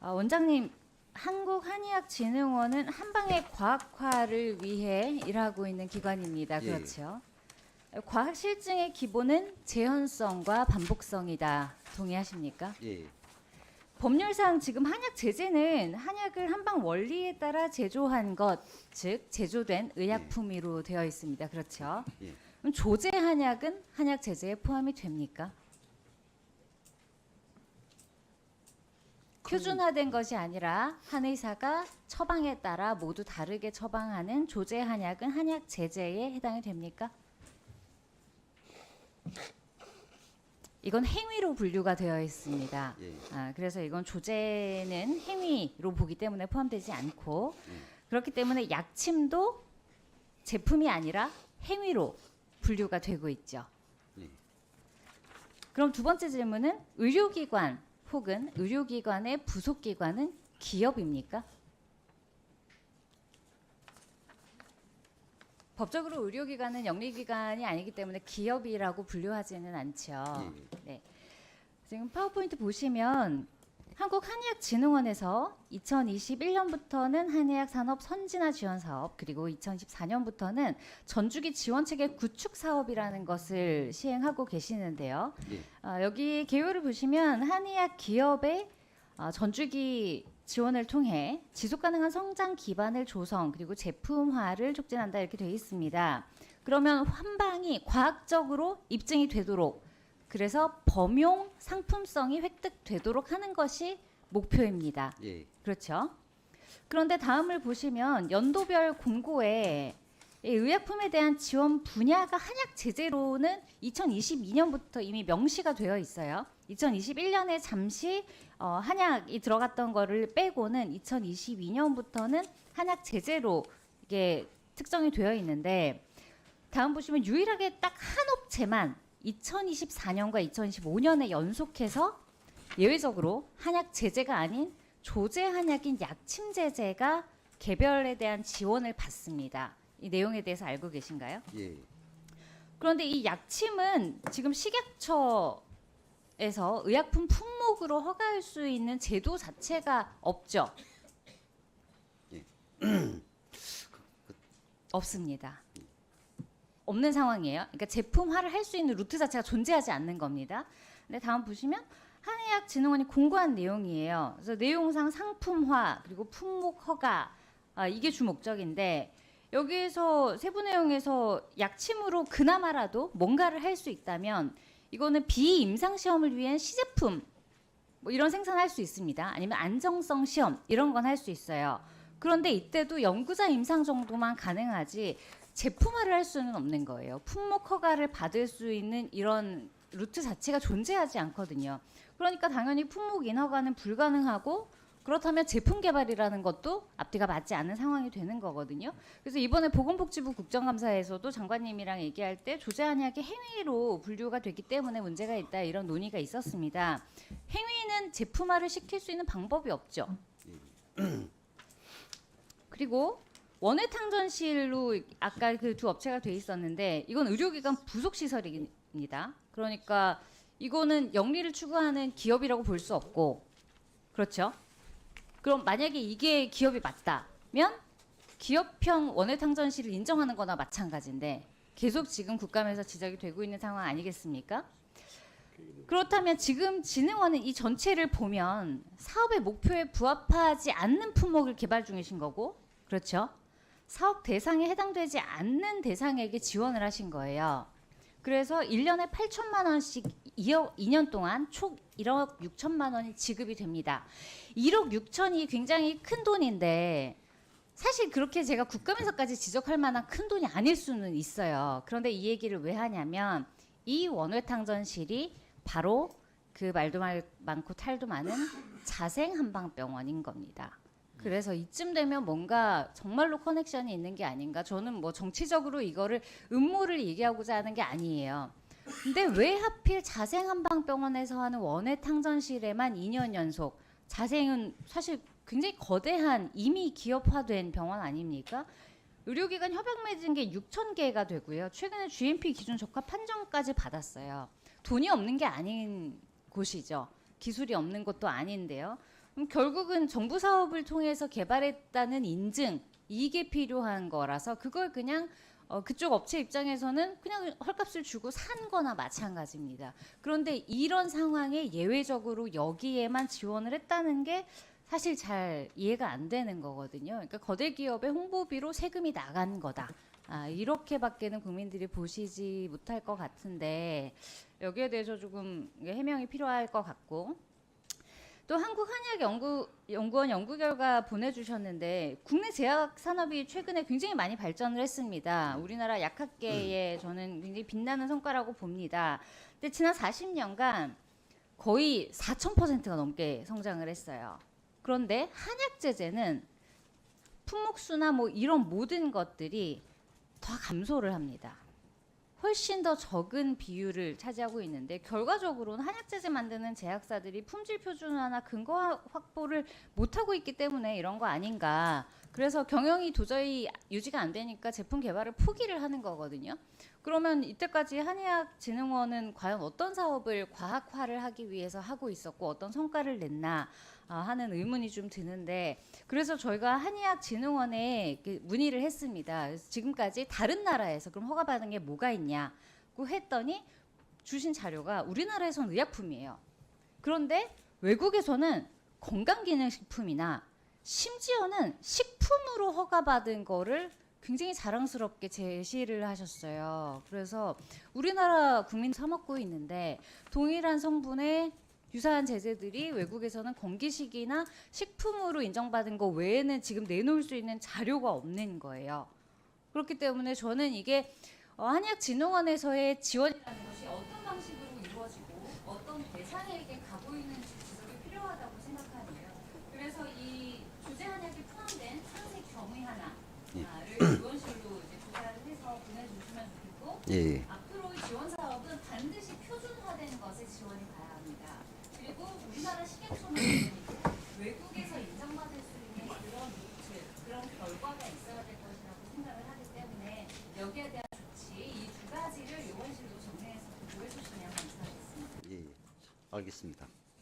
원장님, 한국한의학진흥원은 한방의 과학화를 위해 일하고 있는 기관입니다. 예. 그렇죠? 과학 실증의 기본은 재현성과 반복성이다. 동의하십니까? 예. 법률상 지금 한약 제재는 한약을 한방 원리에 따라 제조한 것, 즉 제조된 의약품으로 되어 있습니다. 그렇죠? 예. 그럼 조제 한약은 한약 제재에 포함이 됩니까? 표준화된 것이 아니라 한 의사가 처방에 따라 모두 다르게 처방하는 조제 한약은 한약 제재에 해당이 됩니까? 이건 행위로 분류가 되어 있습니다. 예. 그래서 이건 조제는 행위로 보기 때문에 포함되지 않고 그렇기 때문에 약침도 제품이 아니라 행위로 분류가 되고 있죠. 예. 그럼 두 번째 질문은 의료기관 혹은 의료기관의 부속기관은 기업입니까? 법적으로 의료기관은 영리기관이 아니기 때문에 기업이라고 분류하지는 않죠. 네. 지금 파워포인트 보시면 한국한의학진흥원에서 2021년부터는 한의학 산업 선진화 지원 사업 그리고 2014년부터는 전주기 지원체계 구축 사업이라는 것을 시행하고 계시는데요. 예. 여기 개요를 보시면 한의학 기업의 전주기 지원을 통해 지속가능한 성장 기반을 조성 그리고 제품화를 촉진한다 이렇게 되어 있습니다. 그러면 한방이 과학적으로 입증이 되도록 그래서 범용 상품성이 획득되도록 하는 것이 목표입니다. 예. 그렇죠? 그런데 다음을 보시면 연도별 공고에 이 의약품에 대한 지원 분야가 한약 제재로는 2022년부터 이미 명시가 되어 있어요. 2021년에 잠시 한약이 들어갔던 거를 빼고는 2022년부터는 한약 제재로 이게 특정이 되어 있는데 다음 보시면 유일하게 딱 한 업체만 2024년과 2025년에 연속해서 예외적으로 한약 제재가 아닌 조제 한약인 약침 제재가 개별에 대한 지원을 받습니다. 이 내용에 대해서 알고 계신가요? 예. 그런데 이 약침은 지금 식약처에서 의약품 품목으로 허가할 수 있는 제도 자체가 없죠. 예. 없습니다. 없는 상황이에요. 그러니까 제품화를 할 수 있는 루트 자체가 존재하지 않는 겁니다. 근데 다음 보시면 한의학진흥원이 공고한 내용이에요. 그래서 내용상 상품화 그리고 품목 허가 이게 주 목적인데 여기에서 세부 내용에서 약침으로 그나마라도 뭔가를 할 수 있다면 이거는 비임상 시험을 위한 시제품 뭐 이런 생산할 수 있습니다. 아니면 안정성 시험 이런 건 할 수 있어요. 그런데 이때도 연구자 임상 정도만 가능하지 제품화를 할 수는 없는 거예요. 품목 허가를 받을 수 있는 이런 루트 자체가 존재하지 않거든요. 그러니까 당연히 품목 인허가는 불가능하고 그렇다면 제품 개발이라는 것도 앞뒤가 맞지 않는 상황이 되는 거거든요. 그래서 이번에 보건복지부 국정감사에서도 장관님이랑 얘기할 때 조제 한약이 행위로 분류가 됐기 때문에 문제가 있다 이런 논의가 있었습니다. 행위는 제품화를 시킬 수 있는 방법이 없죠. 그리고 원외탕전실로 아까 그 두 업체가 돼 있었는데 이건 의료기관 부속 시설입니다. 그러니까 이거는 영리를 추구하는 기업이라고 볼 수 없고 그렇죠? 그럼 만약에 이게 기업이 맞다면 기업형 원외탕전실을 인정하는 거나 마찬가지인데 계속 지금 국감에서 지적이 되고 있는 상황 아니겠습니까? 그렇다면 지금 진흥원은 이 전체를 보면 사업의 목표에 부합하지 않는 품목을 개발 중이신 거고 그렇죠? 사업 대상에 해당되지 않는 대상에게 지원을 하신 거예요. 그래서 1년에 8천만 원씩 2년 동안 총 1억 6천만 원이 지급이 됩니다. 1억 6천이 굉장히 큰 돈인데 사실 그렇게 제가 국감에서까지 지적할 만한 큰 돈이 아닐 수는 있어요. 그런데 이 얘기를 왜 하냐면 이 원외탕전실이 바로 그 말도 많고 탈도 많은 자생한방병원인 겁니다. 그래서 이쯤 되면 뭔가 정말로 커넥션이 있는 게 아닌가. 저는 뭐 정치적으로 이거를 음모를 얘기하고자 하는 게 아니에요. 근데 왜 하필 자생한방병원에서 하는 원외탕전실에만 2년 연속 자생은 사실 굉장히 거대한 이미 기업화된 병원 아닙니까? 의료기관 협약 맺은 게 6천 개가 되고요. 최근에 GMP 기준 적합 판정까지 받았어요. 돈이 없는 게 아닌 곳이죠. 기술이 없는 것도 아닌데요. 그럼 결국은 정부 사업을 통해서 개발했다는 인증 이게 필요한 거라서 그걸 그냥 그쪽 업체 입장에서는 그냥 헐값을 주고 산 거나 마찬가지입니다. 그런데 이런 상황에 예외적으로 여기에만 지원을 했다는 게 사실 잘 이해가 안 되는 거거든요. 그러니까 거대 기업의 홍보비로 세금이 나간 거다. 이렇게밖에는 국민들이 보시지 못할 것 같은데 여기에 대해서 조금 해명이 필요할 것 같고 또 한국한의학연구원 연구 결과 보내주셨는데 국내 제약 산업이 최근에 굉장히 많이 발전을 했습니다. 우리나라 약학계에 저는 굉장히 빛나는 성과라고 봅니다. 근데 지난 40년간 거의 4,000%가 넘게 성장을 했어요. 그런데 한약 제재는 품목수나 뭐 이런 모든 것들이 더 감소를 합니다. 훨씬 더 적은 비율을 차지하고 있는데 결과적으로는 한약 제제 만드는 제약사들이 품질 표준화나 근거 확보를 못하고 있기 때문에 이런 거 아닌가. 그래서 경영이 도저히 유지가 안 되니까 제품 개발을 포기를 하는 거거든요. 그러면 이때까지 한의학진흥원은 과연 어떤 사업을 과학화를 하기 위해서 하고 있었고 어떤 성과를 냈나 하는 의문이 좀 드는데 그래서 저희가 한의학진흥원에 문의를 했습니다. 그래서 지금까지 다른 나라에서 그럼 허가받은 게 뭐가 있냐고 했더니 주신 자료가 우리나라에서는 의약품이에요. 그런데 외국에서는 건강기능식품이나 심지어는 식품으로 허가받은 거를 굉장히 자랑스럽게 제시를 하셨어요. 그래서 우리나라 국민 사 먹고 있는데 동일한 성분의 유사한 제재들이 외국에서는 건기식이나 식품으로 인정받은 거 외에는 지금 내놓을 수 있는 자료가 없는 거예요. 그렇기 때문에 저는 이게 한의학진흥원에서의 지원이라는 것이 어떤 방식으로 이루어지고 어떤 대상에게 가고 있는지 지적이 필요하다고 생각하는데요. 그래서 이 조제 한약이 포함된 상세 경의 하나를 지원실로 이제 조사를 해서 보내주시면 좋겠고 예. 앞으로 이 지원 사업은 반드시 표준화된 것에 지원이 가야 합니다. 그리고 우리나라 식약처는 외국에서 인정받을 수 있는 그런 루트, 그런 결과가 있어야 될 것이라고 생각을 하기 때문에 여기에 대한 조치 이 두 가지를 요원실로 정리해서 보고해 주시면 감사하겠습니다. 예. 알겠습니다.